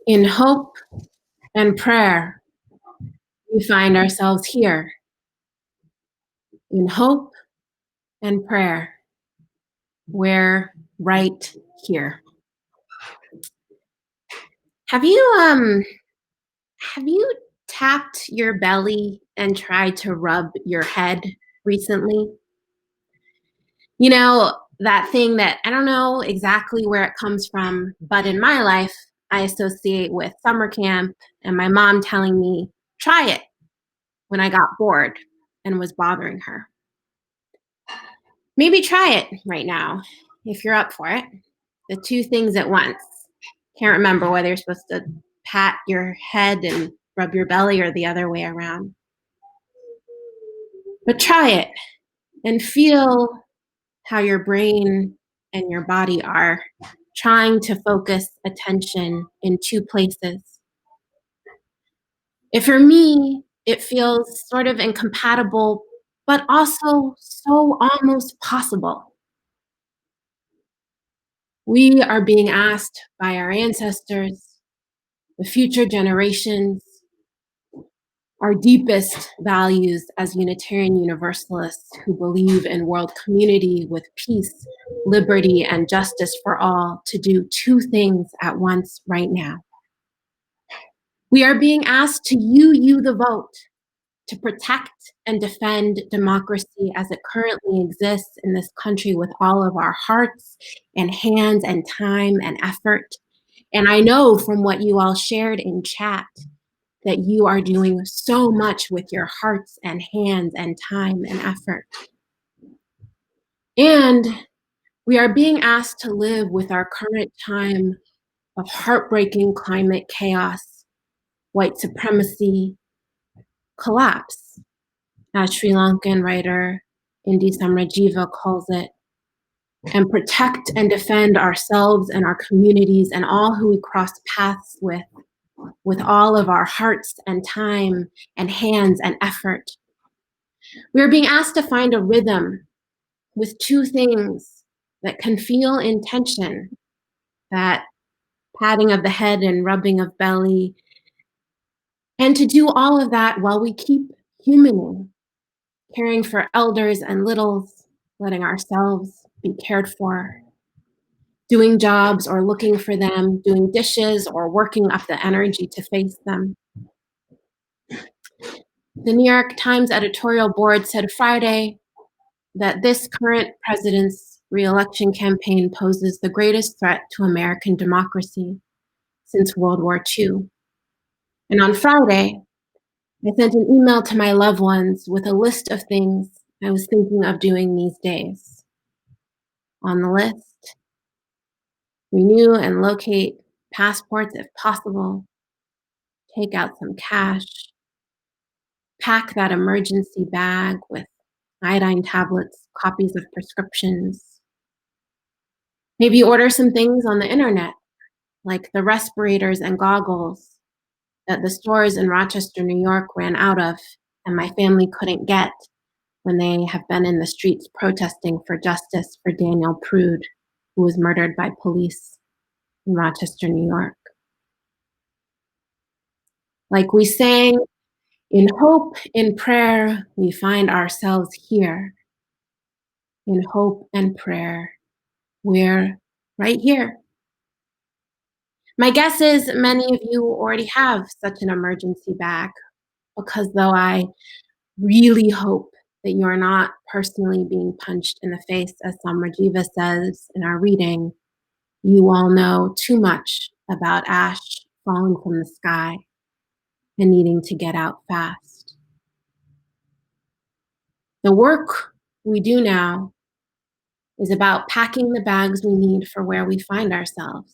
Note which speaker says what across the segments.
Speaker 1: In hope and prayer, we find ourselves here. In hope and prayer, we're right here. Have you tapped your belly and tried to rub your head recently? You know, that thing that I don't know exactly where it comes from, but in my life, I associate with summer camp and my mom telling me, try it when I got bored and was bothering her. Maybe try it right now if you're up for it. The two things at once. Can't remember whether you're supposed to pat your head and rub your belly or the other way around. But try it and feel how your brain and your body are trying to focus attention in two places. If for me, it feels sort of incompatible, but also so almost possible. We are being asked by our ancestors, the future generations, our deepest values as Unitarian Universalists who believe in world community with peace, liberty, and justice for all to do two things at once right now. We are being asked to you the vote, to protect and defend democracy as it currently exists in this country with all of our hearts and hands and time and effort. And I know from what you all shared in chat that you are doing so much with your hearts and hands and time and effort. And we are being asked to live with our current time of heartbreaking climate chaos, white supremacy, collapse, as Sri Lankan writer Indi Samrajiva calls it, and protect and defend ourselves and our communities and all who we cross paths with all of our hearts and time and hands and effort. We are being asked to find a rhythm with two things that can feel in tension, that patting of the head and rubbing of belly, and to do all of that while we keep humaning, caring for elders and littles, letting ourselves be cared for, doing jobs or looking for them, doing dishes or working up the energy to face them. The New York Times editorial board said Friday that this current president's re-election campaign poses the greatest threat to American democracy since World War II. And on Friday, I sent an email to my loved ones with a list of things I was thinking of doing these days. On the list, renew and locate passports if possible, take out some cash, pack that emergency bag with iodine tablets, copies of prescriptions, maybe order some things on the internet, like the respirators and goggles that the stores in Rochester, New York ran out of and my family couldn't get when they have been in the streets protesting for justice for Daniel Prude, who was murdered by police in Rochester, New York. Like we sang, in hope, in prayer, we find ourselves here. In hope and prayer, we're right here. My guess is many of you already have such an emergency bag, because though I really hope that you are not personally being punched in the face, as Samrajiva says in our reading, you all know too much about ash falling from the sky and needing to get out fast. The work we do now is about packing the bags we need for where we find ourselves.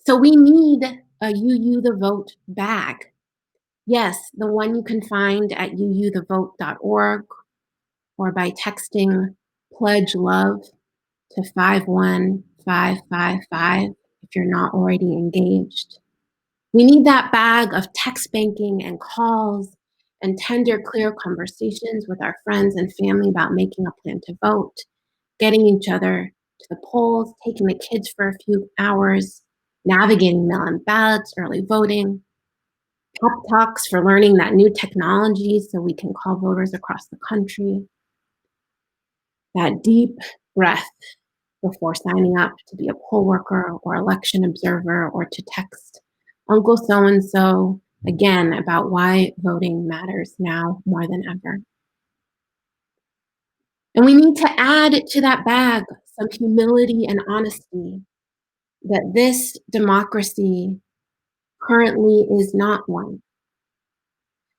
Speaker 1: So we need a the Vote bag. Yes, the one you can find at uuthevote.org or by texting Pledge Love to 51555 if you're not already engaged. We need that bag of text banking and calls and tender, clear conversations with our friends and family about making a plan to vote, getting each other to the polls, taking the kids for a few hours, navigating mail-in ballots, early voting, pep talks for learning that new technology so we can call voters across the country, that deep breath before signing up to be a poll worker or election observer or to text Uncle so and so again about why voting matters now more than ever. And we need to add to that bag some humility and honesty that this democracy currently is not one.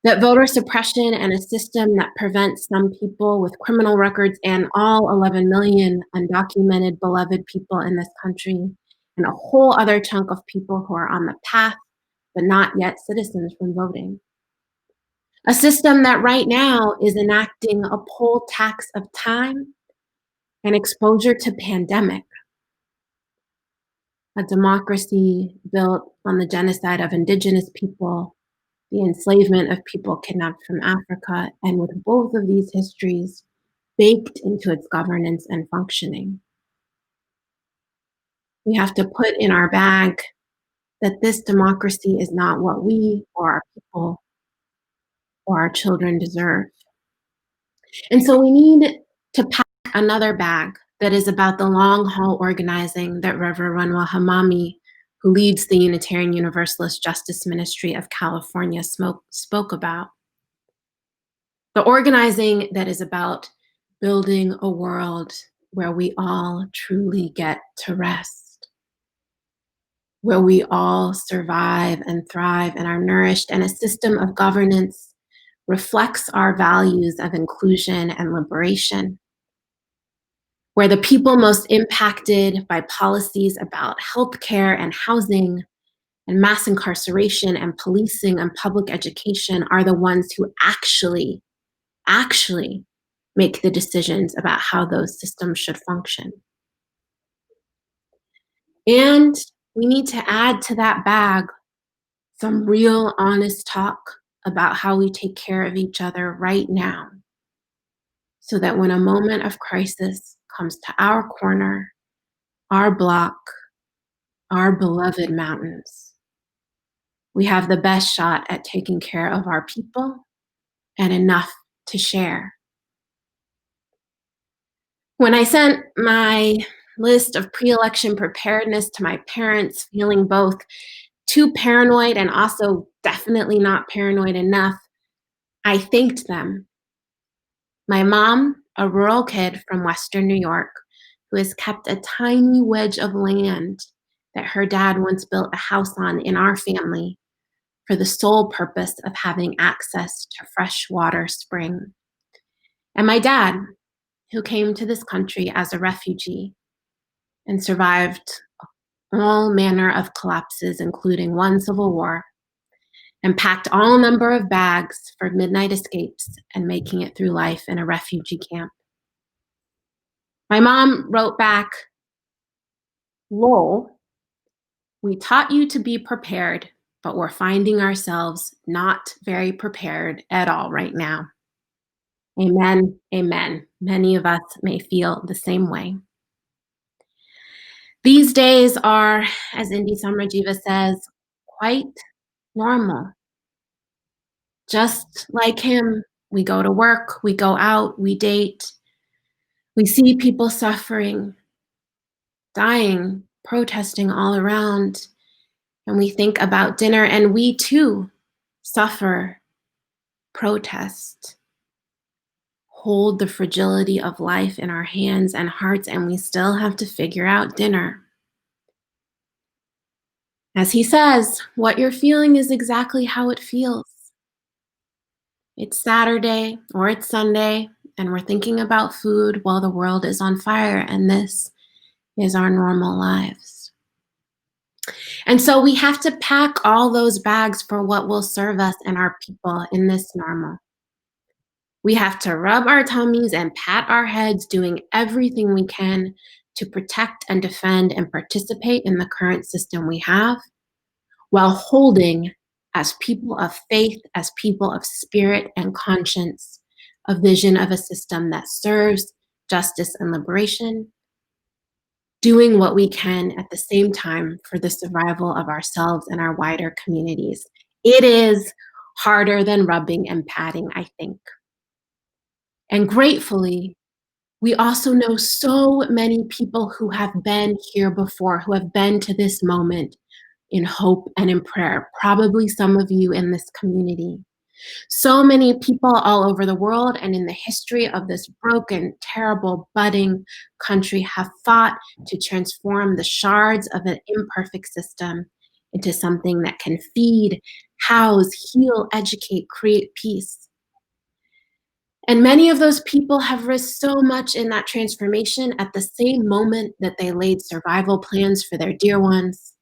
Speaker 1: That voter suppression and a system that prevents some people with criminal records and all 11 million undocumented, beloved people in this country, and a whole other chunk of people who are on the path but not yet citizens from voting. A system that right now is enacting a poll tax of time and exposure to pandemic, a democracy built on the genocide of indigenous people, the enslavement of people kidnapped from Africa, and with both of these histories baked into its governance and functioning. We have to put in our bag that this democracy is not what we or our people or our children deserve. And so we need to pack another bag that is about the long haul organizing that Reverend Ranwa Hamami, who leads the Unitarian Universalist Justice Ministry of California, spoke about. The organizing that is about building a world where we all truly get to rest, where we all survive and thrive and are nourished, and a system of governance reflects our values of inclusion and liberation, where the people most impacted by policies about healthcare and housing and mass incarceration and policing and public education are the ones who actually make the decisions about how those systems should function. And we need to add to that bag some real honest talk about how we take care of each other right now, so that when a moment of crisis comes to our corner, our block, our beloved mountains, we have the best shot at taking care of our people and enough to share. When I sent my list of pre-election preparedness to my parents, feeling both too paranoid and also definitely not paranoid enough, I thanked them. My mom, a rural kid from Western New York, who has kept a tiny wedge of land that her dad once built a house on in our family for the sole purpose of having access to fresh water spring. And my dad, who came to this country as a refugee and survived all manner of collapses, including one civil war, and packed all number of bags for midnight escapes and making it through life in a refugee camp. My mom wrote back, "Lol, we taught you to be prepared, but we're finding ourselves not very prepared at all right now." Amen, amen. Many of us may feel the same way. These days are, as Indy Samrajiva says, quite normal. Just like him, we go to work, we go out, we date, we see people suffering, dying, protesting all around, and we think about dinner, and we too suffer, protest, hold the fragility of life in our hands and hearts, and we still have to figure out dinner. As he says, what you're feeling is exactly how it feels. It's Saturday or it's Sunday, and we're thinking about food while the world is on fire, and this is our normal lives. And so we have to pack all those bags for what will serve us and our people in this normal. We have to rub our tummies and pat our heads, doing everything we can to protect and defend and participate in the current system we have, while holding, as people of faith, as people of spirit and conscience, a vision of a system that serves justice and liberation, doing what we can at the same time for the survival of ourselves and our wider communities. It is harder than rubbing and patting, I think. And gratefully, we also know so many people who have been here before, who have been to this moment in hope and in prayer, probably some of you in this community. So many people all over the world and in the history of this broken, terrible, budding country have fought to transform the shards of an imperfect system into something that can feed, house, heal, educate, create peace. And many of those people have risked so much in that transformation at the same moment that they laid survival plans for their dear ones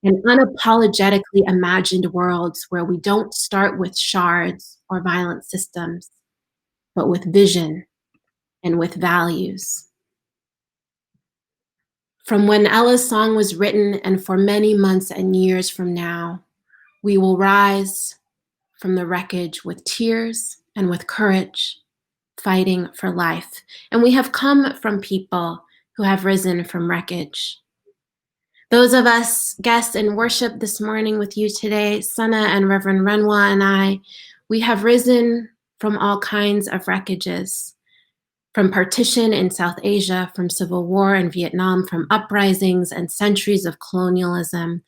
Speaker 1: and unapologetically imagined worlds where we don't start with shards or violent systems, but with vision and with values. From when Ella's song was written and for many months and years from now, we will rise from the wreckage with tears and with courage, fighting for life. And we have come from people who have risen from wreckage. Those of us guests in worship this morning with you today, Sana and Reverend Renwa and I, we have risen from all kinds of wreckages, from partition in South Asia, from civil war in Vietnam, from uprisings and centuries of colonialism,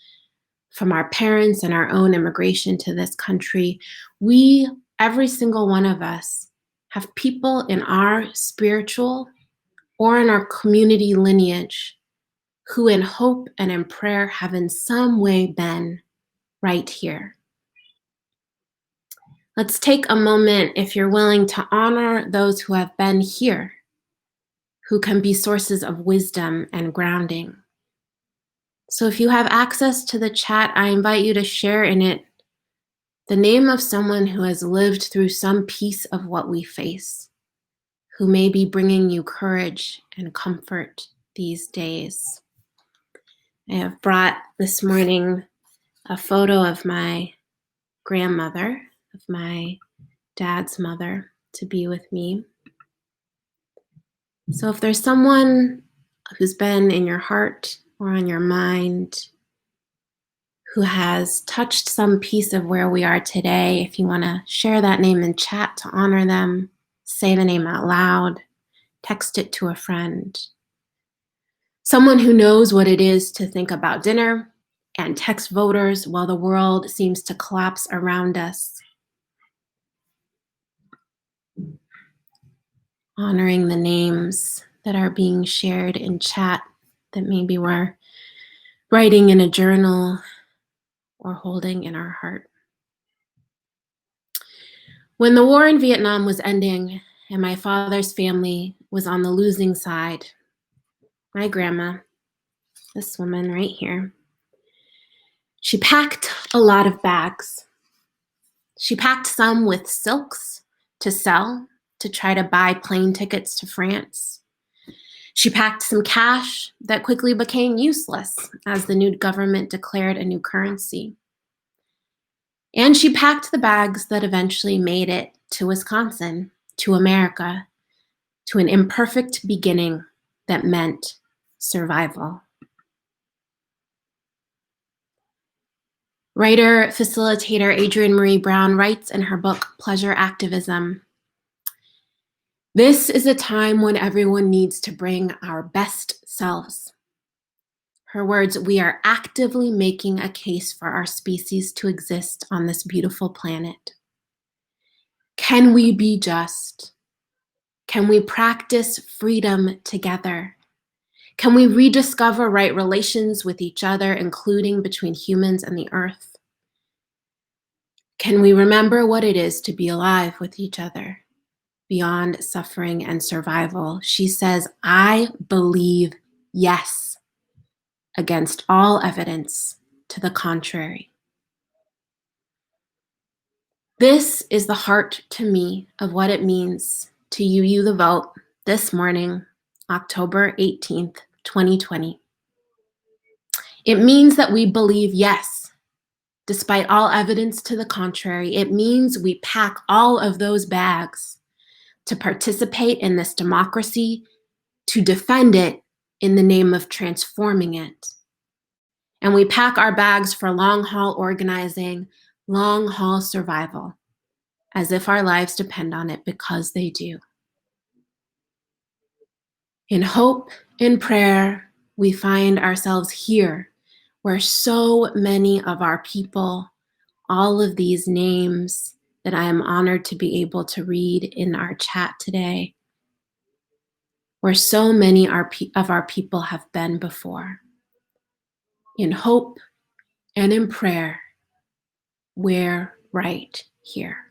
Speaker 1: from our parents and our own immigration to this country. We, every single one of us, have people in our spiritual or in our community lineage who in hope and in prayer have in some way been right here. Let's take a moment, if you're willing, to honor those who have been here, who can be sources of wisdom and grounding. So if you have access to the chat, I invite you to share in it the name of someone who has lived through some piece of what we face, who may be bringing you courage and comfort these days. I have brought this morning a photo of my grandmother, of my dad's mother, to be with me. So if there's someone who's been in your heart or on your mind who has touched some piece of where we are today, if you want to share that name in chat to honor them, say the name out loud, text it to a friend. Someone who knows what it is to think about dinner and text voters while the world seems to collapse around us. Honoring the names that are being shared in chat that maybe we're writing in a journal or holding in our heart. When the war in Vietnam was ending and my father's family was on the losing side, my grandma, this woman right here, she packed a lot of bags. She packed some with silks to sell to try to buy plane tickets to France. She packed some cash that quickly became useless as the new government declared a new currency. And she packed the bags that eventually made it to Wisconsin, to America, to an imperfect beginning that meant survival. Writer, facilitator Adrienne Maree Brown writes in her book, Pleasure Activism, "This is a time when everyone needs to bring our best selves." Her words, "We are actively making a case for our species to exist on this beautiful planet. Can we be just? Can we practice freedom together? Can we rediscover right relations with each other, including between humans and the earth? Can we remember what it is to be alive with each other beyond suffering and survival?" She says, "I believe yes, against all evidence to the contrary." This is the heart to me of what it means to you the vote this morning, October 18th, 2020. It means that we believe yes, despite all evidence to the contrary. It means we pack all of those bags to participate in this democracy, to defend it, in the name of transforming it. And we pack our bags for long haul organizing, long haul survival, as if our lives depend on it, because they do. In hope and prayer, we find ourselves here, where so many of our people, all of these names that I am honored to be able to read in our chat today, where so many of our people have been before. In hope and in prayer, we're right here.